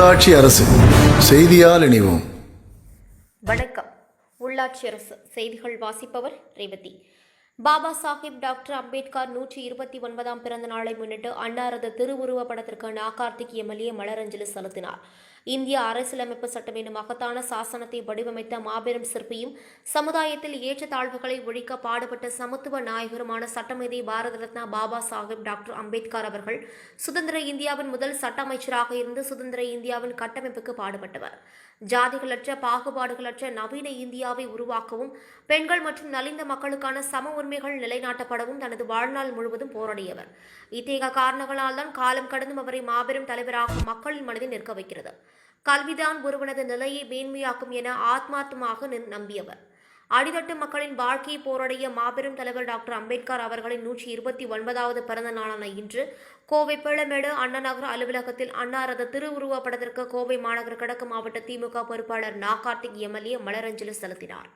உள்ளாட்சி அரசு செய்தியால் இணைவோம். வணக்கம். உள்ளாட்சி அரசு செய்திகள் வாசிப்பவர் ரேவதி. பாபா சாஹிப் டாக்டர் அம்பேத்கர் 129ஆம் பிறந்த நாளை முன்னிட்டு அன்னாரது திருவுருவ படத்திற்கு நாகார்த்திக் எம்எல்ஏ மலரஞ்சலி செலுத்தினார். இந்திய அரசியலமைப்பு சட்டம் எனும் மகத்தான சாசனத்தை வடிவமைத்த மாபெரும் சிற்பியும் சமுதாயத்தில் ஏற்றத்தாழ்வுகளை ஒழிக்க பாடுபட்ட சமத்துவ நாயகருமான சட்டமேதை பாரத ரத்னா பாபா சாஹிப் டாக்டர் அம்பேத்கர் அவர்கள் சுதந்திர இந்தியாவின் முதல் சட்ட அமைச்சராக இருந்து சுதந்திர இந்தியாவின் கட்டமைப்புக்கு பாடுபட்டவர். ஜாதிகளற்ற பாகுபாடுகளற்ற நவீன இந்தியாவை உருவாக்கவும் பெண்கள் மற்றும் நலிந்த மக்களுக்கான சம உரிமைகள் நிலைநாட்டப்படவும் தனது வாழ்நாள் முழுவதும் போராடியவர். இத்தகைய காரணங்களால் தான் காலம் கடந்தும் அவரை மாபெரும் தலைவராக மக்களின் மனதில் நிற்க வைக்கிறது. கல்விதான் ஒருவனது நிலையை மேன்மையாக்கும் என ஆத்மார்த்தமாக நம்பியவர். அடித்தட்டு மக்களின் வாழ்க்கையை போராடிய மாபெரும் தலைவர் டாக்டர் அம்பேத்கர் அவர்களின் 129வது பிறந்த நாளான இன்று கோவை பிளமேடு அண்ணா நகர் அலுவலகத்தில் அன்னாரது திருவுருவ படத்திற்கு கோவை மாநகர கிழக்கு மாவட்ட திமுக பொறுப்பாளர் நாகார்த்திக் எம்எல்ஏ மலரஞ்சலி செலுத்தினார்.